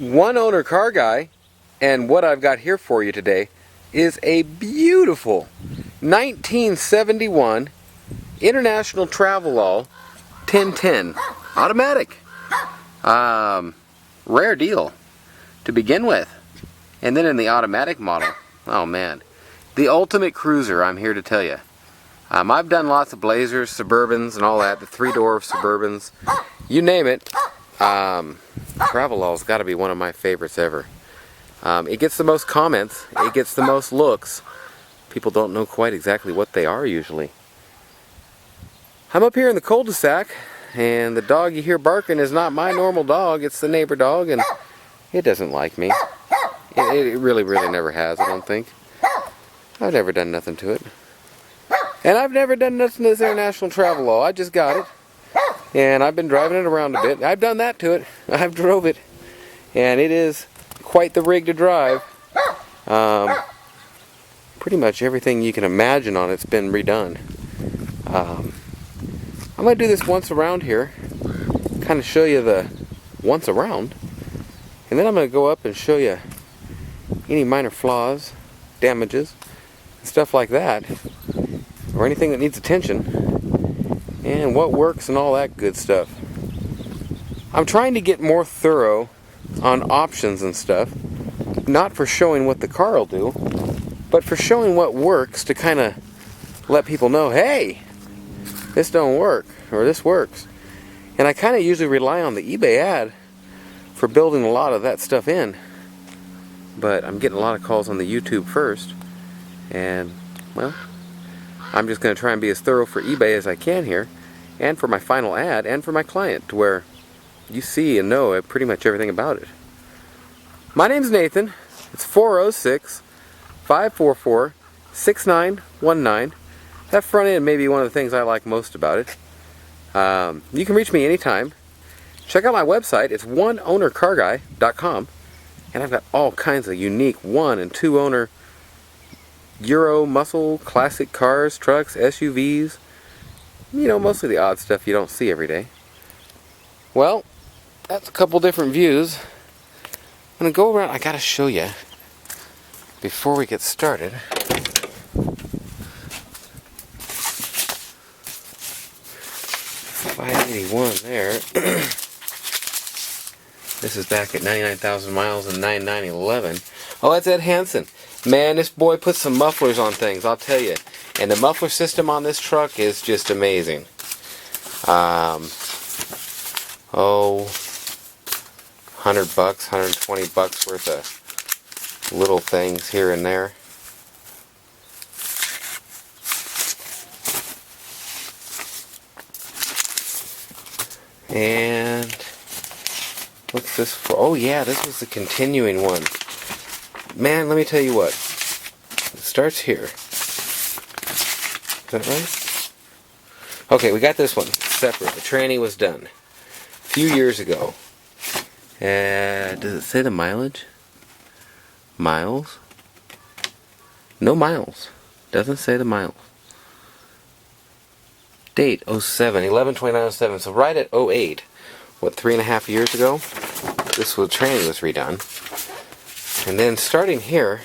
one owner car guy, and what I've got here for you today is a beautiful 1971 International Travelall 1010 automatic. Rare deal to begin with. And then in the automatic model, oh man, the ultimate cruiser, I'm here to tell you. I've done lots of Blazers, Suburbans, and all that, the three-door Suburbans, you name it. Travelall's got to be one of my favorites ever. It gets the most comments, it gets the most looks. People don't know quite exactly what they are usually. I'm up here in the cul-de-sac, and the dog you hear barking is not my normal dog, it's the neighbor dog, and it doesn't like me. It really never has, I don't think. I've never done nothing to it. And I've never done nothing to this International Travelall. I just got it. And I've been driving it around a bit. I've done that to it. I've drove it. And it is quite the rig to drive. Pretty much everything you can imagine on it's been redone. I'm going to do this once around here. Kind of show you the once around. And then I'm going to go up and show you any minor flaws, damages, and stuff like that. Or anything that needs attention, and what works and all that good stuff. I'm trying to get more thorough on options and stuff, not for showing what the car will do, but for showing what works to kind of let people know, hey, this don't work, or this works. And I kind of usually rely on the eBay ad for building a lot of that stuff in, but I'm getting a lot of calls on the YouTube first, and well, I'm just going to try and be as thorough for eBay as I can here, and for my final ad, and for my client, to where you see and know pretty much everything about it. My name's Nathan. It's 406-544-6919. That front end may be one of the things I like most about it. You can reach me anytime. Check out my website. It's oneownercarguy.com, and I've got all kinds of unique one and two owner Euro, muscle, classic cars, trucks, SUVs. You know, mostly the odd stuff you don't see every day. Well, that's a couple different views. I'm going to go around. I got to show you before we get started. $581 there. This is back at 99,000 miles and 9911. Oh, that's Ed Hansen. Man, this boy put some mufflers on things, I'll tell you. And the muffler system on this truck is just amazing. $100, $120 worth of little things here and there. And what's this for? Oh yeah, this was the continuing one. Man, let me tell you what. It starts here. Is that right? Okay, we got this one separate. The tranny was done a few years ago. Does it say the mileage? Miles? No miles. Doesn't say the miles. Date 07, 11/29/07. So right at 08. What, 3.5 years ago? This tranny was redone. And then starting here,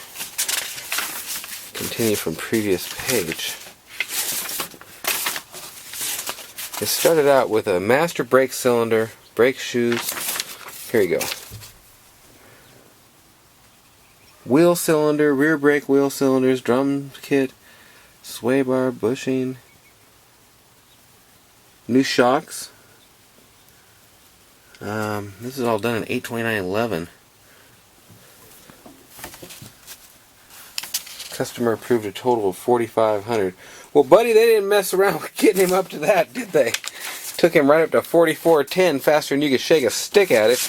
continue from previous page. It started out with a master brake cylinder, brake shoes. Here you go. Wheel cylinder, rear brake wheel cylinders, drum kit, sway bar, bushing, new shocks. This is all done in 8/29/11. Customer approved a total of $4,500. Well, buddy, they didn't mess around with getting him up to that, did they? Took him right up to 4410, faster than you could shake a stick at it.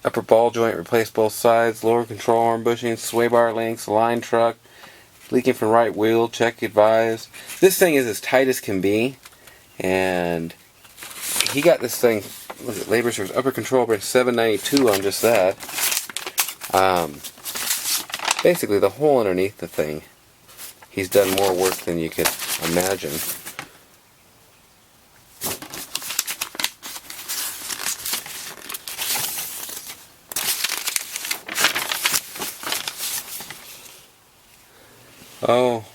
Upper ball joint replaced both sides, lower control arm bushing, sway bar links, line truck, leaking from right wheel, check advised. This thing is as tight as can be, and he got this thing, look at labor service, upper control brake, $792 on just that. Basically the whole underneath the thing, he's done more work than you could imagine. Oh,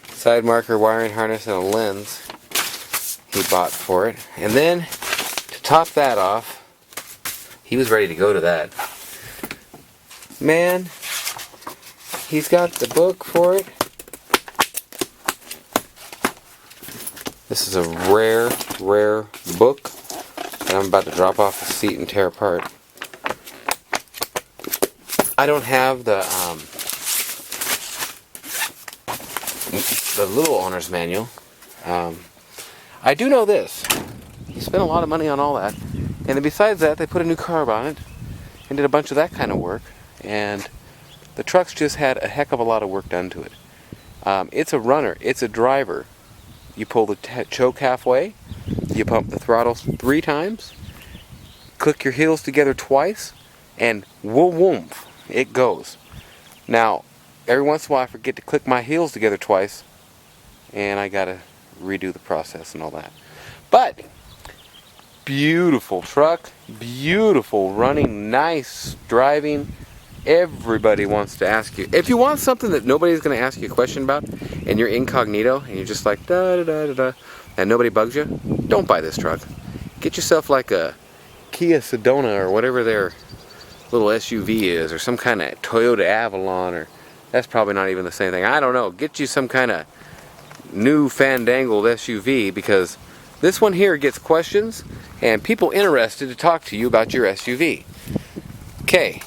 side marker, wiring harness, and a lens he bought for it. And then, to top that off, he was ready to go to that. Man, he's got the book for it. This is a rare, rare book that I'm about to drop off the seat and tear apart. I don't have the little owner's manual. I do know this. He spent a lot of money on all that. And then besides that, they put a new carb on it and did a bunch of that kind of work. And the truck's just had a heck of a lot of work done to it. It's a runner. It's a driver. You pull the choke halfway. You pump the throttle 3 times. Click your heels together twice. And whoomp, it goes. Now, every once in a while I forget to click my heels together twice. And I gotta redo the process and all that. But, beautiful truck. Beautiful running. Nice driving. Everybody wants to ask you. If you want something that nobody's going to ask you a question about, and you're incognito, and you're just like, da da da da da, and nobody bugs you, don't buy this truck. Get yourself like a Kia Sedona, or whatever their little SUV is, or some kind of Toyota Avalon, or that's probably not even the same thing. I don't know. Get you some kind of new fandangled SUV, because this one here gets questions, and people interested to talk to you about your SUV. Okay.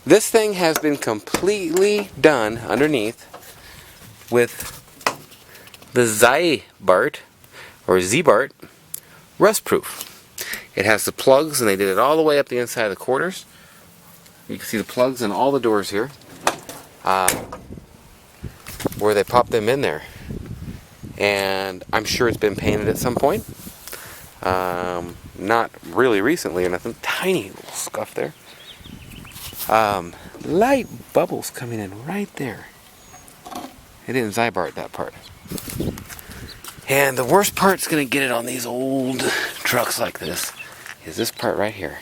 This thing has been completely done underneath with the Zybart or Z-Bart rust proof. It has the plugs, and they did it all the way up the inside of the quarters. You can see the plugs in all the doors here, where they pop them in there. And I'm sure it's been painted at some point. Not really recently or nothing. Tiny little scuff there. Light bubbles coming in right there. It didn't Zybart that part. And the worst part's going to get it on these old trucks like this is this part right here.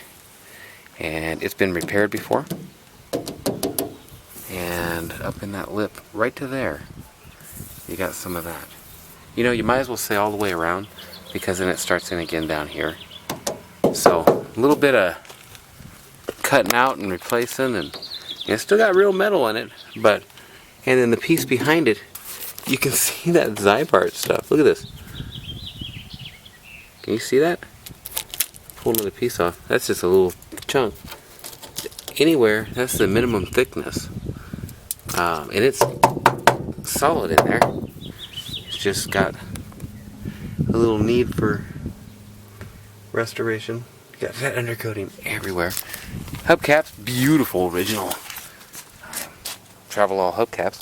And it's been repaired before. And up in that lip right to there, you got some of that. You know, you might as well say all the way around, because then it starts in again down here. So a little bit of cutting out and replacing, and it's still got real metal in it, but and then the piece behind it, you can see that Zybart stuff. Look at this. Can you see that? Pull another piece off. That's just a little chunk. Anywhere, that's the minimum thickness, and it's solid in there. It's just got a little need for restoration. Got that undercoating everywhere. Hubcaps, beautiful original Travelall hubcaps.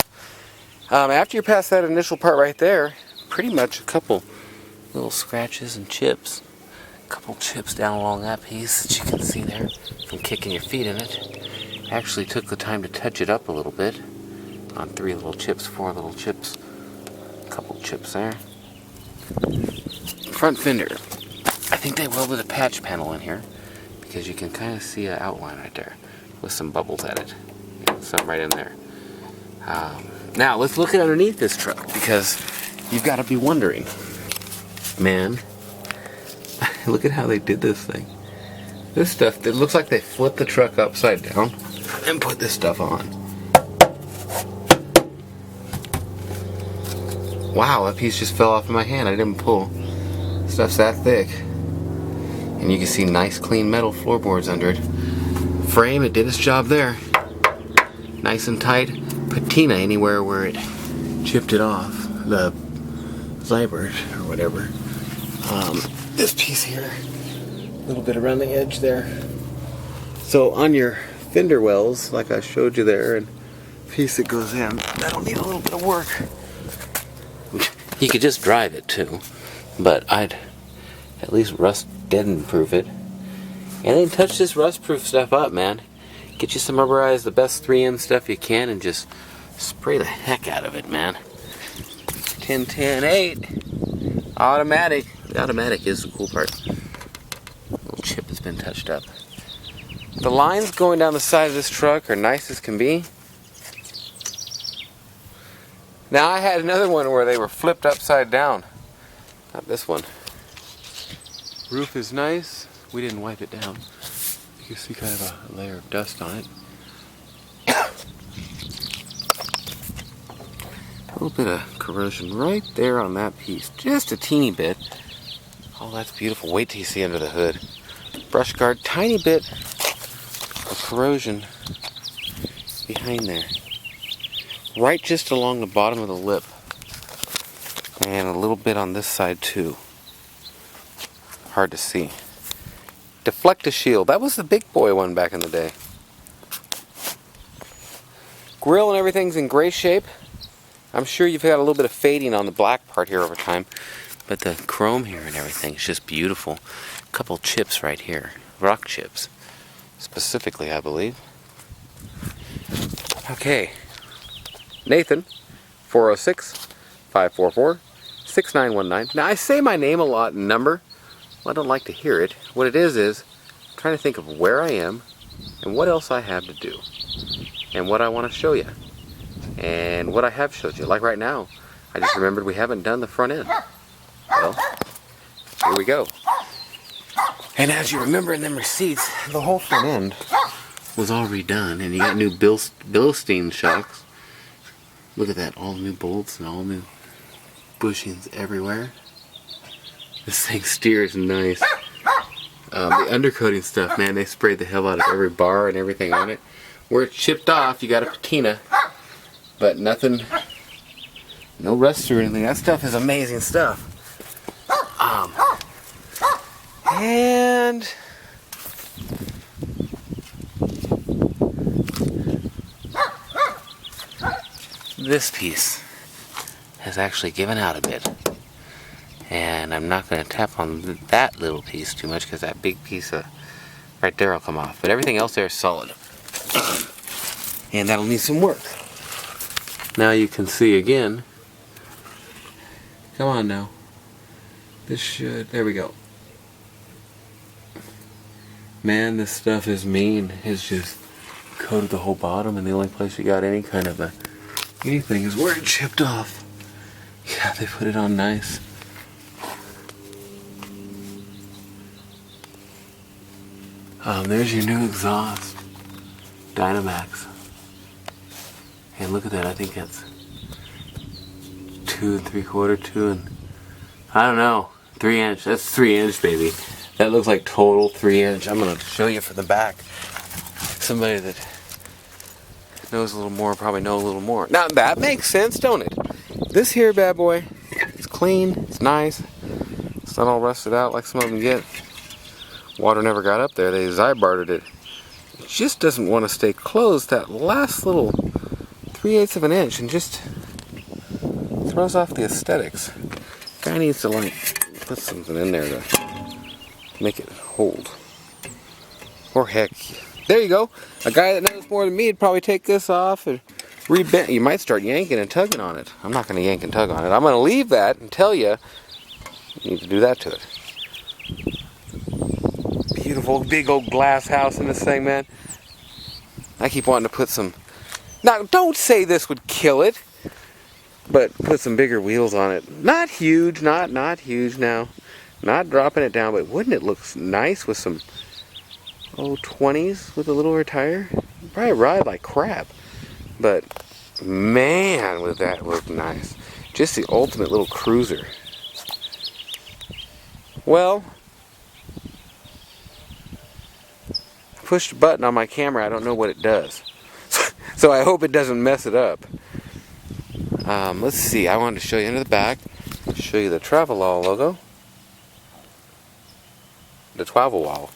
After you pass that initial part right there, pretty much a couple little scratches and chips. A couple chips down along that piece that you can see there from kicking your feet in it. Actually took the time to touch it up a little bit on 3 little chips, 4 little chips, a couple chips there. Front fender. I think they welded a patch panel in here, because you can kind of see an outline right there with some bubbles at it. Yeah, something right in there. Now let's look at underneath this truck, because you've got to be wondering, man, look at how they did this thing. This stuff, it looks like they flipped the truck upside down and put this stuff on. Wow, that piece just fell off in my hand. I didn't pull. Stuff's that thick. And you can see nice clean metal floorboards under it. Frame, it did its job there. Nice and tight. Patina anywhere where it chipped it off. The Zybart or whatever. This piece here, a little bit around the edge there. So on your fender wells, like I showed you there, and piece that goes in, that'll need a little bit of work. You could just drive it too, but I'd at least rust deaden proof it. And then touch this rust proof stuff up, man. Get you some rubberized, the best 3M stuff you can, and just spray the heck out of it, man. 10-10-8 automatic. The automatic is the cool part. Little chip has been touched up. The lines going down the side of this truck are nice as can be. Now I had another one where they were flipped upside down. Not this one. Roof is nice. We didn't wipe it down. You can see kind of a layer of dust on it. A little bit of corrosion right there on that piece. Just a teeny bit. Oh, that's beautiful. Wait till you see under the hood. Brush guard, tiny bit of corrosion behind there. Right just along the bottom of the lip. And a little bit on this side too. Hard to see. Deflect a shield. That was the big boy one back in the day. Grill and everything's in gray shape. I'm sure you've got a little bit of fading on the black part here over time. But the chrome here and everything is just beautiful. A couple chips right here. Rock chips. Specifically, I believe. Okay. Nathan, 406-544-6919. Now, I say my name a lot in number. Well, I don't like to hear it. What it is I'm trying to think of where I am and what else I have to do and what I want to show you and what I have showed you. Like right now, I just remembered we haven't done the front end. Well, here we go. And as you remember in them receipts, the whole front end was all redone, and you got new Bilstein shocks. Look at that, all new bolts and all new bushings everywhere. This thing steers nice. The undercoating stuff, man, they sprayed the hell out of every bar and everything on it. Where it's chipped off, you got a patina, but nothing, no rust or anything. That stuff is amazing stuff. And this piece has actually given out a bit. And I'm not going to tap on that little piece too much because that big piece right there will come off. But everything else there is solid. And that'll need some work. Now you can see again. Come on now. This should, there we go. Man, this stuff is mean. It's just coated the whole bottom, and the only place you got any kind of anything is where it chipped off. Yeah, they put it on nice. There's your new exhaust, Dynamax. And look at that, I think that's 2 3/4, 2 and, I don't know, 3 inch. That's 3 inch, baby. That looks like total 3 inch. I'm gonna show you from the back. Somebody that knows a little more probably know a little more. Now that makes sense, don't it? This here bad boy, it's clean, it's nice. It's not all rusted out like some of them get. Water never got up there. They Zybarted it. It just doesn't want to stay closed that last little 3/8 of an inch and just throws off the aesthetics. Guy needs to like put something in there to make it hold. Or heck, there you go. A guy that knows more than me would probably take this off and rebend. You might start yanking and tugging on it. I'm not going to yank and tug on it. I'm going to leave that and tell you you need to do that to it. Beautiful big old glass house in this thing, man. I keep wanting to put some. Now, don't say this would kill it, but put some bigger wheels on it. Not huge, not huge now. Not dropping it down, but wouldn't it look nice with some 20s with a little tire? Probably ride like crap, but man, would that look nice. Just the ultimate little cruiser. Well, I pushed a button on my camera. I don't know what it does. So I hope it doesn't mess it up. Let's see. I wanted to show you into the back. Show you the Travelall logo. The Travelall.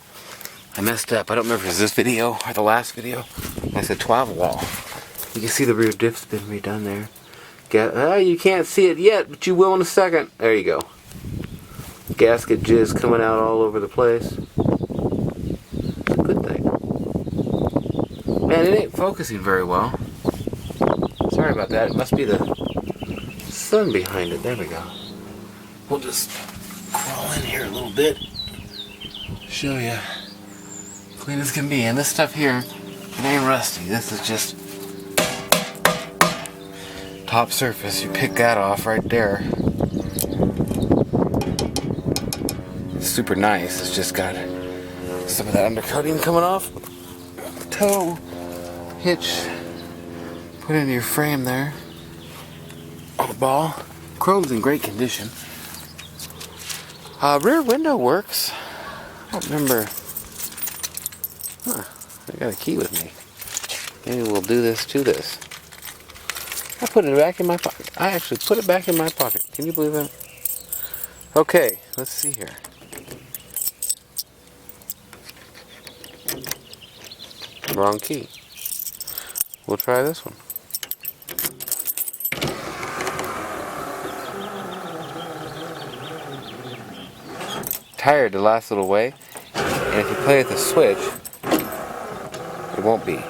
I messed up. I don't remember if it was this video or the last video. I said Travelall. You can see the rear diff's been redone there. You can't see it yet, but you will in a second. There you go. Gasket jizz coming out all over the place. Good thing. Man, it ain't focusing very well. Sorry about that. It must be the sun behind it. There we go. We'll just crawl in here a little bit. Show you. Clean as can be. And this stuff here, it ain't rusty. This is just top surface. You pick that off right there. It's super nice. It's just got some of that undercoating coming off. Toe hitch put into your frame there. On the ball. Chrome's in great condition. Rear window works. I don't remember. I got a key with me. Maybe we'll do this to this. I put it back in my pocket. I actually put it back in my pocket. Can you believe that? Okay, let's see here. Wrong key. We'll try this one. Tired the last little way, and if you play with the switch, it won't be.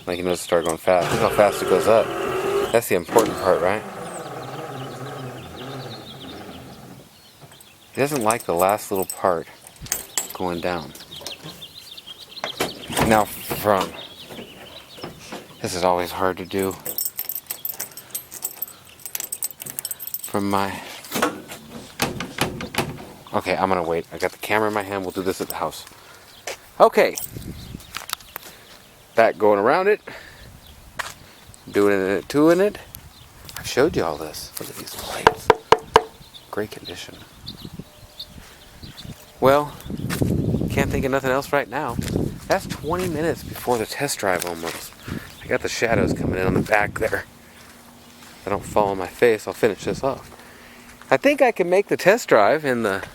Like, you know, start going fast. Look how fast it goes up. That's the important part, right? It doesn't like the last little part going down. Now this is always hard to do. Okay, I'm gonna wait. I got the camera in my hand. We'll do this at the house. Okay. Back going around it. Doing it. I've showed you all this. Look at these plates. Great condition. Well, can't think of nothing else right now. That's 20 minutes before the test drive almost. I got the shadows coming in on the back there. If I don't fall on my face, I'll finish this off. I think I can make the test drive in the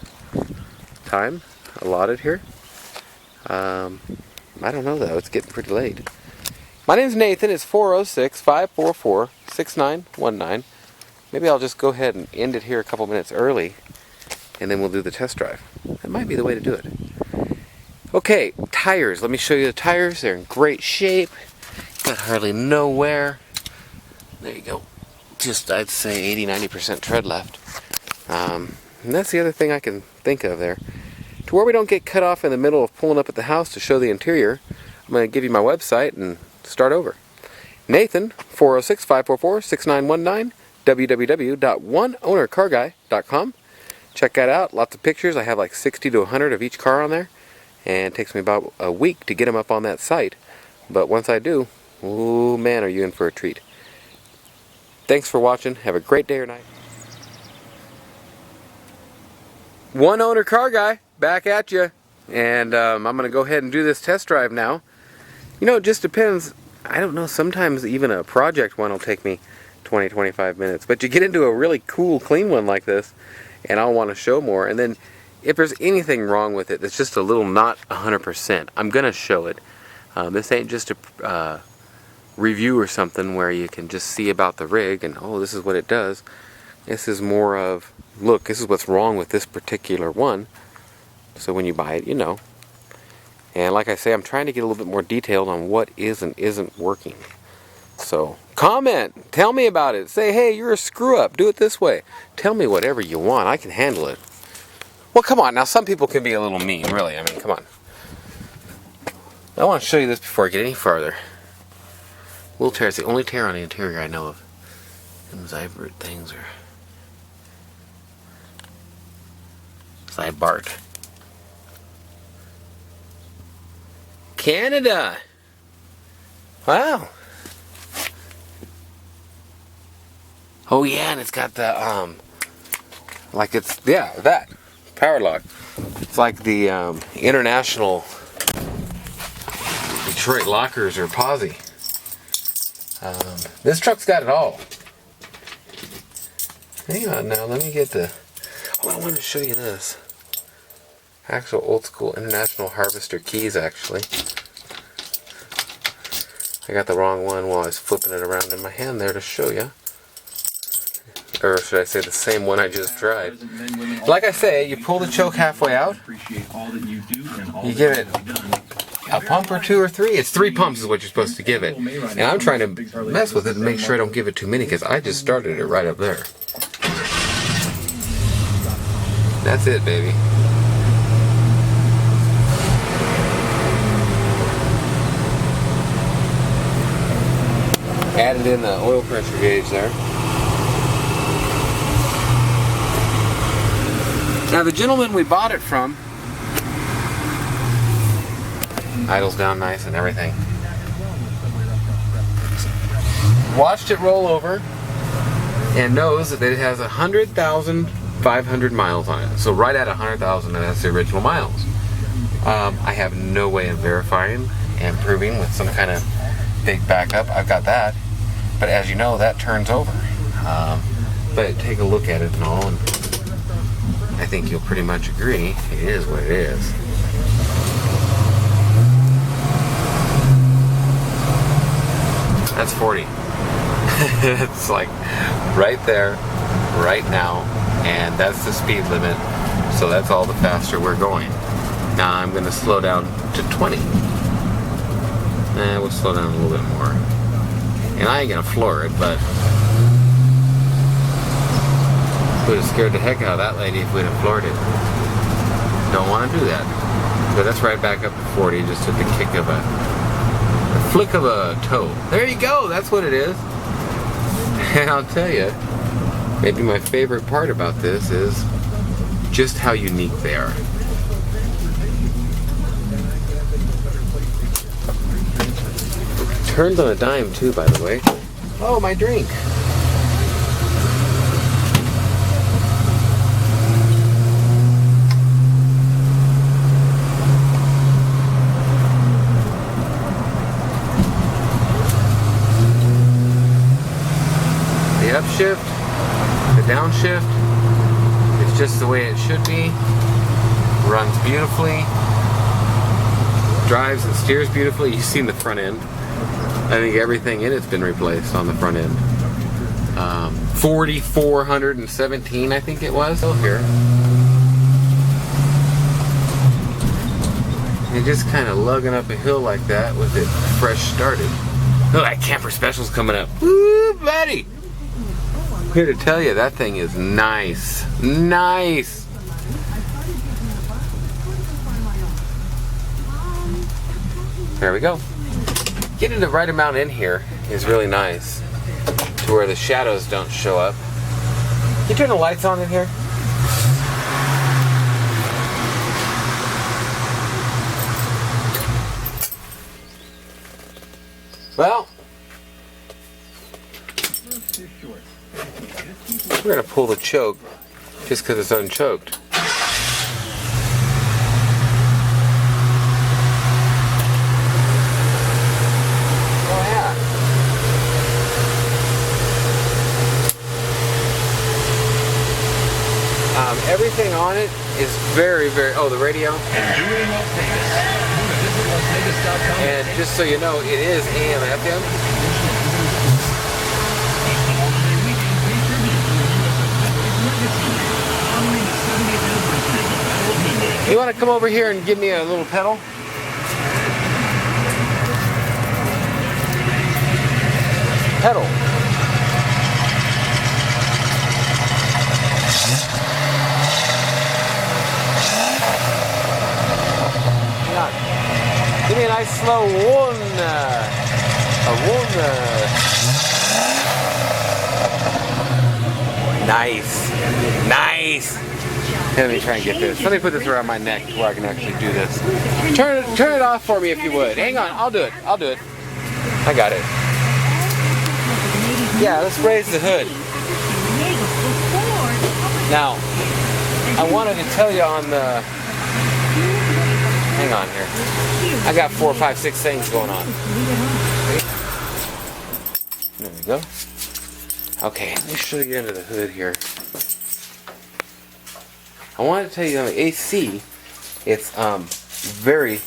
time allotted here. I don't know though, it's getting pretty late. My name's Nathan, it's 406-544-6919. Maybe I'll just go ahead and end it here a couple minutes early, and then we'll do the test drive. That might be the way to do it. Okay, tires. Let me show you the tires. They're in great shape. Got hardly no wear. There you go. Just, I'd say 80-90% tread left. And that's the other thing I can think of there. To where we don't get cut off in the middle of pulling up at the house to show the interior, I'm going to give you my website and start over. Nathan, 406-544-6919, www.oneownercarguy.com. Check that out. Lots of pictures. I have like 60 to 100 of each car on there. And it takes me about a week to get them up on that site. But once I do, oh man, are you in for a treat. Thanks for watching. Have a great day or night. One Owner Car Guy, back at you. And I'm going to go ahead and do this test drive now. You know, it just depends. I don't know, sometimes even a project one will take me 20-25 minutes. But you get into a really cool, clean one like this, and I'll want to show more. And then if there's anything wrong with it, it's just a little not 100%, I'm going to show it. This ain't just a review or something where you can just see about the rig and, oh, this is what it does. This is more of, look, this is what's wrong with this particular one. So when you buy it, you know. And like I say, I'm trying to get a little bit more detailed on what is and isn't working. So comment, tell me about it. Say, hey, you're a screw up, do it this way. Tell me whatever you want, I can handle it. Well, come on, now some people can be a little mean, really. I mean, come on. I want to show you this before I get any farther. Little tear, it's the only tear on the interior I know of. Them Zybert things are Zybart. Canada! Wow! Oh yeah, and it's got the, like it's, yeah, that. Power lock. It's like the international Detroit lockers or posse. This truck's got it all. Hang on now, let me get the... Oh, I want to show you this. Actual old school International Harvester keys, actually. I got the wrong one while I was flipping it around in my hand there to show you. Or should I say the same one I just tried. Like I say, you pull the choke halfway out. You give it a pump or two or three. It's 3 pumps is what you're supposed to give it. And I'm trying to mess with it and make sure I don't give it too many because I just started it right up there. That's it, baby. Added in the oil pressure gauge there. Now the gentleman we bought it from idles down nice and everything. Watched it roll over and knows that it has 100,500 miles on it. So right at 100,000, and that's the original miles. I have no way of verifying and proving with some kind of big backup. I've got that, but as you know, that turns over. But take a look at it and all, and I think you'll pretty much agree it is what it is. That's 40. It's like right there, right now, and that's the speed limit. So that's all the faster we're going. Now I'm going to slow down to 20. We'll slow down a little bit more. And I ain't going to floor it, but would have scared the heck out of that lady if we'd have floored it. Don't want to do that. But that's right back up to 40, just at the kick of a flick of a toe. There you go, that's what it is. And I'll tell you, maybe my favorite part about this is just how unique they are. Turned on a dime too, by the way. Oh, my drink. The upshift, the downshift, it's just the way it should be. Runs beautifully, drives and steers beautifully. You've seen the front end. I think everything in it's been replaced on the front end. 4,417, I think it was. Oh, here. And just kind of lugging up a hill like that with it fresh started. Oh, that camper special's coming up. Woo, buddy! Here to tell you, that thing is nice. Nice! There we go. Getting the right amount in here is really nice, to where the shadows don't show up. Can you turn the lights on in here? Well, we're going to pull the choke just because it's unchoked. Everything on it is very, very... Oh, the radio. And just so you know, it is AM, FM. You want to come over here and give me a little pedal? Pedal. Give me a nice slow one. Nice. Nice. Let me try and get this. Let me put this around my neck where I can actually do this. Turn it off for me if you would. Hang on, I'll do it. I'll do it. I got it. Yeah, let's raise the hood. Now, I wanted to tell you on the... Hang on here. I got 4, 5, 6 things going on. There we go. Okay, let me show you under the hood here. I wanted to tell you on the AC, it's very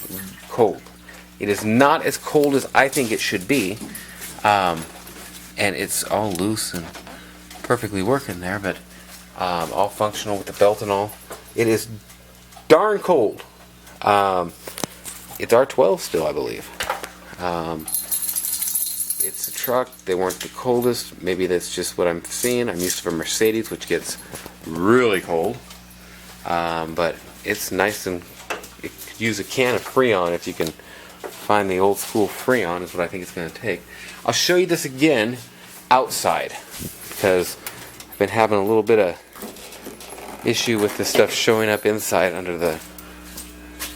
cold. It is not as cold as I think it should be. And it's all loose and perfectly working there, but all functional with the belt and all. It is darn cold. It's R12 still, I believe. It's a truck. They weren't the coldest. Maybe that's just what I'm seeing. I'm used to a Mercedes, which gets really cold. But it's nice, and you could use a can of Freon if you can find the old school Freon is what I think it's going to take. I'll show you this again outside, because I've been having a little bit of issue with this stuff showing up inside under the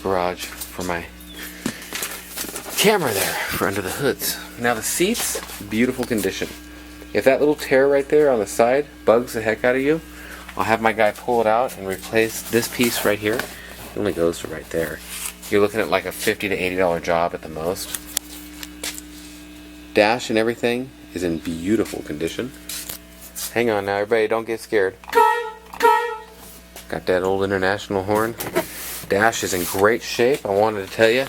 garage for my camera there, for under the hoods. Now the seats, beautiful condition. If that little tear right there on the side bugs the heck out of you, I'll have my guy pull it out and replace this piece right here. It only goes to right there. You're looking at like a $50 to $80 job at the most. Dash and everything is in beautiful condition. Hang on now, everybody, don't get scared. Got that old international horn. Dash is in great shape. I wanted to tell you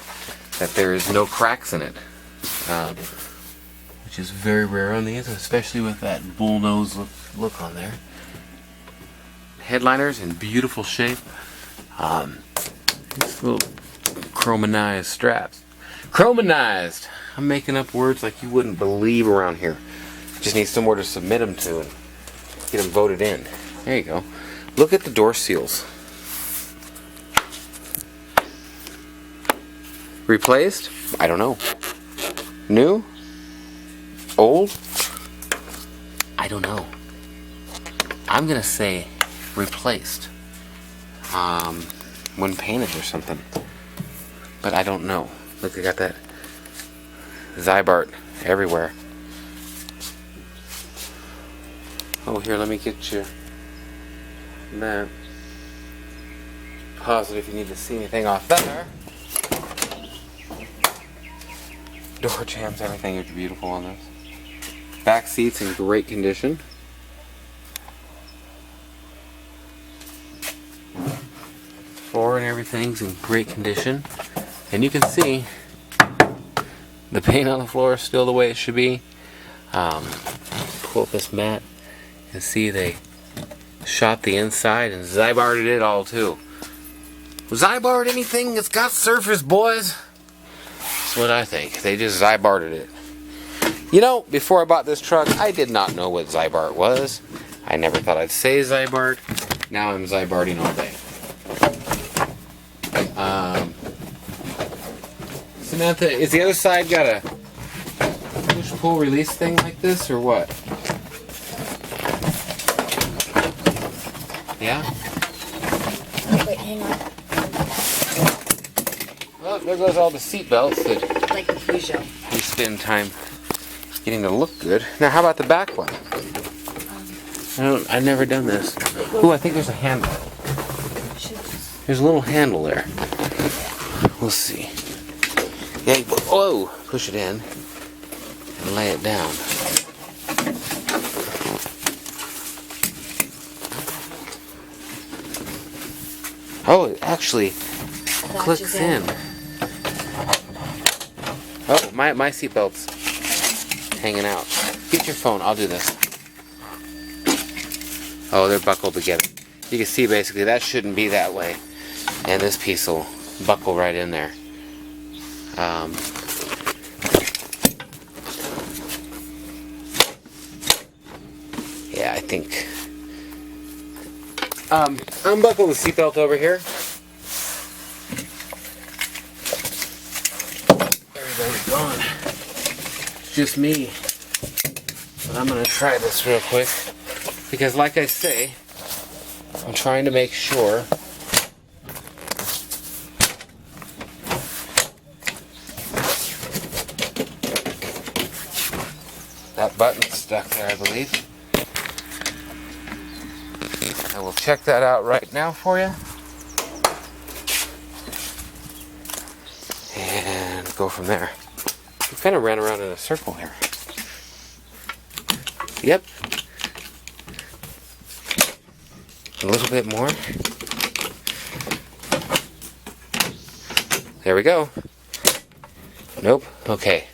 that there is no cracks in it, which is very rare on these, especially with that bullnose look on there. Headliners in beautiful shape. These little chromanized straps. Chromanized! I'm making up words like you wouldn't believe around here. Just need somewhere to submit them to and get them voted in. There you go. Look at the door seals. Replaced? I don't know. New? Old? I don't know. I'm gonna say replaced. When painted or something. But I don't know. Look, I got that Zybart everywhere. Oh, here, let me get you that. Pause it if you need to see anything off there. Door jambs, everything is beautiful on this. Back seats in great condition. Floor and everything's in great condition. And you can see the paint on the floor is still the way it should be. Pull up this mat and see they shot the inside and Zybarted it all too. Zybarred anything that's got surface, boys? That's what I think. They just Zybarted it. You know, before I bought this truck, I did not know what Zybart was. I never thought I'd say Zybart. Now I'm Zybarting all day. Samantha, is the other side got a push-pull release thing like this, or what? Yeah? Wait, hang on. Well, there goes all the seat belts that Like the Peugeot. we spend time getting to look good. Now, how about the back one? I've never done this. Ooh, I think there's a handle. There's a little handle there. We'll see. Yeah, whoa! Push it in and lay it down. Oh, it actually clicks in. Oh, my seatbelt's hanging out. Get your phone. I'll do this. Oh, they're buckled together. You can see basically that shouldn't be that way, and this piece will buckle right in there. Yeah, I think. Unbuckle the seatbelt over here. Everybody's gone. It's just me. But I'm gonna try this real quick because, like I say, I'm trying to make sure that button's stuck there, I believe. I will check that out right now for you. And go from there. We kind of ran around in a circle here. Yep. A little bit more. There we go. Nope. Okay.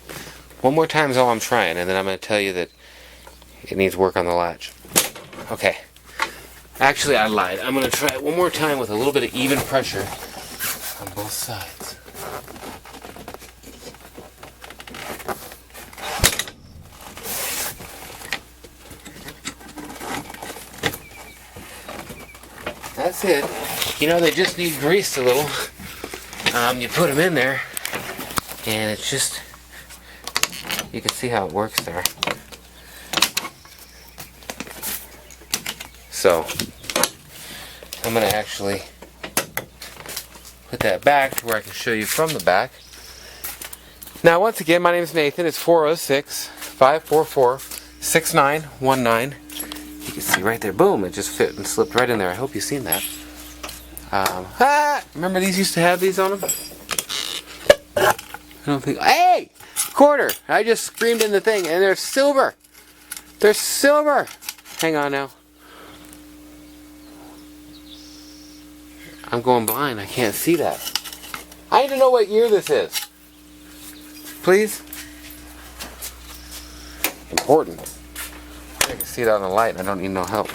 One more time is all I'm trying, and then I'm going to tell you that it needs work on the latch. Okay. Actually, I lied. I'm going to try it one more time with a little bit of even pressure on both sides. That's it. You know, they just need greased a little. You put them in there, And it's just, you can see how it works there. So, I'm going to actually put that back to where I can show you from the back. Now, once again, my name is Nathan. It's 406-544-6919. You can see right there, boom, it just fit and slipped right in there. I hope you've seen that. Remember these used to have these on them? I don't think. Hey! Quarter! I just screamed in the thing, and they're silver! They're silver! Hang on now. I'm going blind. I can't see that. I need to know what year this is. Please? Important. I can see it on the light and I don't need no help.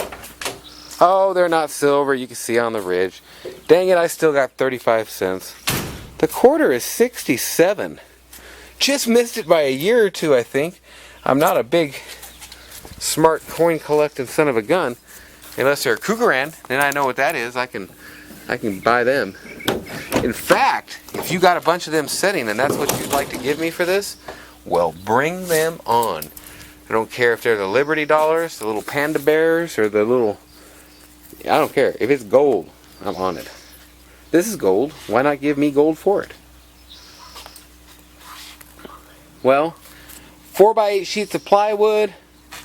Oh, they're not silver. You can see on the ridge. Dang it, I still got 35 cents. The quarter is 67. Just missed it by a year or two, I think. I'm not a big, smart coin collecting son of a gun. Unless they're a Krugerrand, then I know what that is. I can buy them. In fact, if you got a bunch of them sitting and that's what you'd like to give me for this, well, bring them on. I don't care if they're the Liberty Dollars, the little Panda Bears, or the little... I don't care. If it's gold, I'm on it. This is gold. Why not give me gold for it? Well, 4x8 sheets of plywood,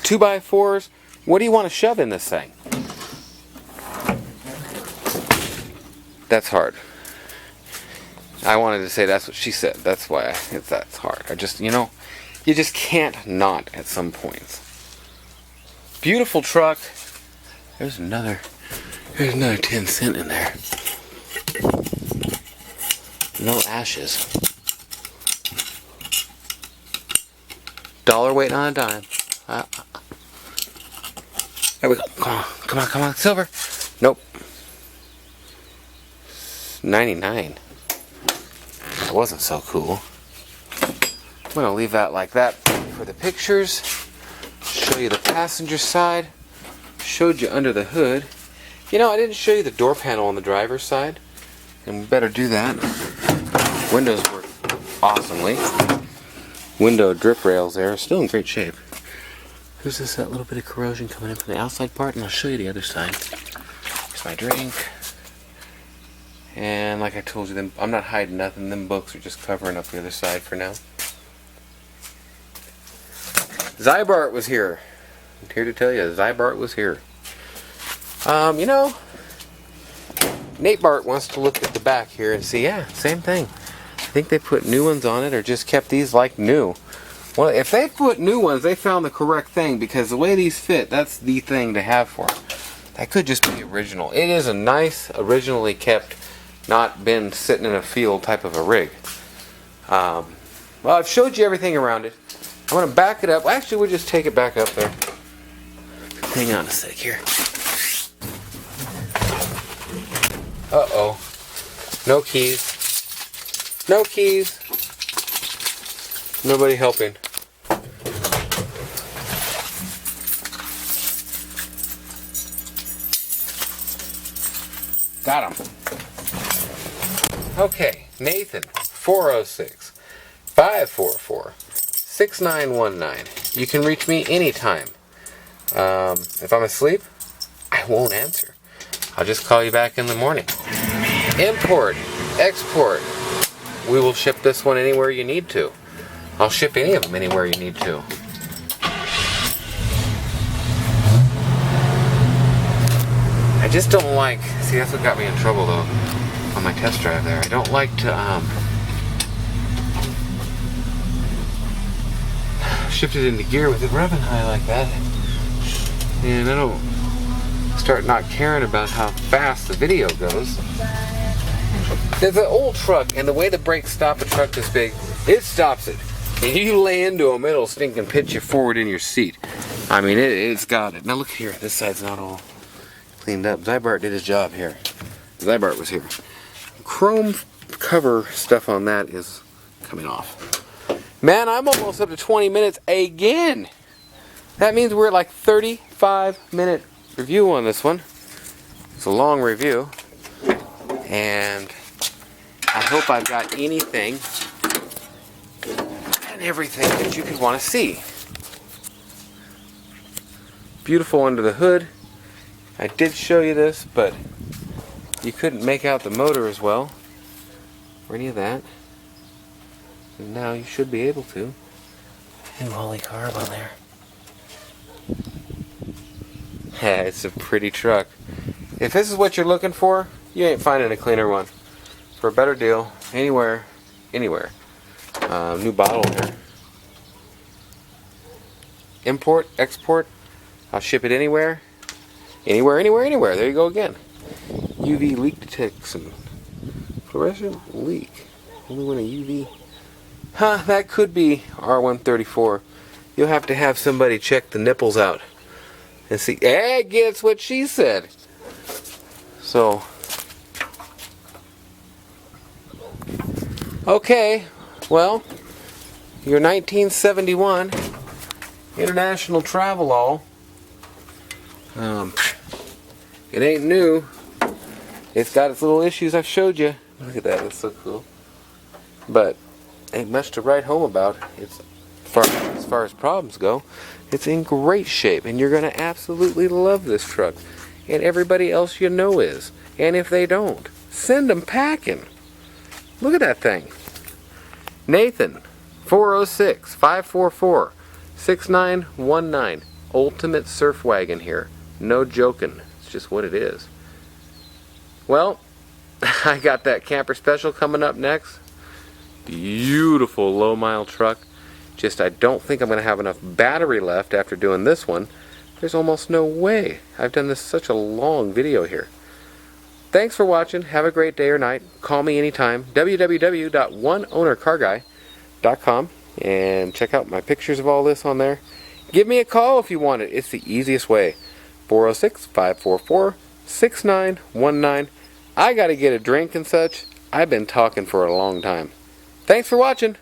2x4s. What do you want to shove in this thing? That's hard. I wanted to say that's what she said. That's why that's hard. I just, you just can't not at some points. Beautiful truck. There's another 10 cent in there. No ashes. $1 waiting on a dime. There we go. Come on, silver. Nope. 99. That wasn't so cool. I'm going to leave that like that for the pictures. Show you the passenger side. Showed you under the hood. I didn't show you the door panel on the driver's side. And we better do that. Windows work awesomely. Window drip rails there are still in great shape. There's that little bit of corrosion coming in from the outside part, and I'll show you the other side. Here's my drink. And like I told you, I'm not hiding nothing. Them books are just covering up the other side for now. Zybart was here. I'm here to tell you, Zybart was here. Nate Bart wants to look at the back here and see, yeah, same thing. I think they put new ones on it or just kept these like new. Well, if they put new ones, they found the correct thing because the way these fit, that's the thing to have for them. That could just be original. It is a nice, originally kept, not been sitting in a field type of a rig. Well, I've showed you everything around it. I'm going to back it up. Actually, we'll just take it back up there. Hang on a sec here. Uh-oh. No keys. No keys. Nobody helping. Got him. Okay, Nathan, 406-544-6919. You can reach me anytime. If I'm asleep, I won't answer. I'll just call you back in the morning. Import, export. We will ship this one anywhere you need to. I'll ship any of them anywhere you need to. I just don't like... See, that's what got me in trouble, though, on my test drive there. I don't like to, shift it into gear with it revving high like that. And I don't start not caring about how fast the video goes. There's an old truck, and the way the brakes stop a truck this big, it stops it. And you lay into them, it'll stinking pitch you forward in your seat. I mean, it's got it. Now look here, this side's not all cleaned up. Zybart did his job here. Zybart was here. Chrome cover stuff on that is coming off. Man, I'm almost up to 20 minutes again. That means we're at like 35-minute review on this one. It's a long review. And I hope I've got anything everything that you could want to see. Beautiful under the hood. I did show you this, but you couldn't make out the motor as well or any of that. And now you should be able to. New Holy Carb on there. Yeah, it's a pretty truck. If this is what you're looking for, you ain't finding a cleaner one. For a better deal, anywhere. New bottle here. Import, export. I'll ship it anywhere. Anywhere. There you go again. UV leak detection. Fluorescent leak. Only when a UV. That could be R134. You'll have to have somebody check the nipples out and see. Hey, guess what she said. So, okay, well, your 1971 International Travelall. It ain't new. It's got its little issues I've showed you. Look at that, it's so cool. But ain't much to write home about. It's as far as problems go, it's in great shape, and you're going to absolutely love this truck. And everybody else you know is. And if they don't, send them packing. Look at that thing. Nathan, 406-544-6919. Ultimate surf wagon here. No joking. It's just what it is. Well, I got that camper special coming up next. Beautiful low mile truck. Just I don't think I'm going to have enough battery left after doing this one. There's almost no way. I've done this such a long video here. Thanks for watching. Have a great day or night. Call me anytime. www.oneownercarguy.com and check out my pictures of all this on there. Give me a call if you want it. It's the easiest way. 406-544-6919. I gotta get a drink and such. I've been talking for a long time. Thanks for watching.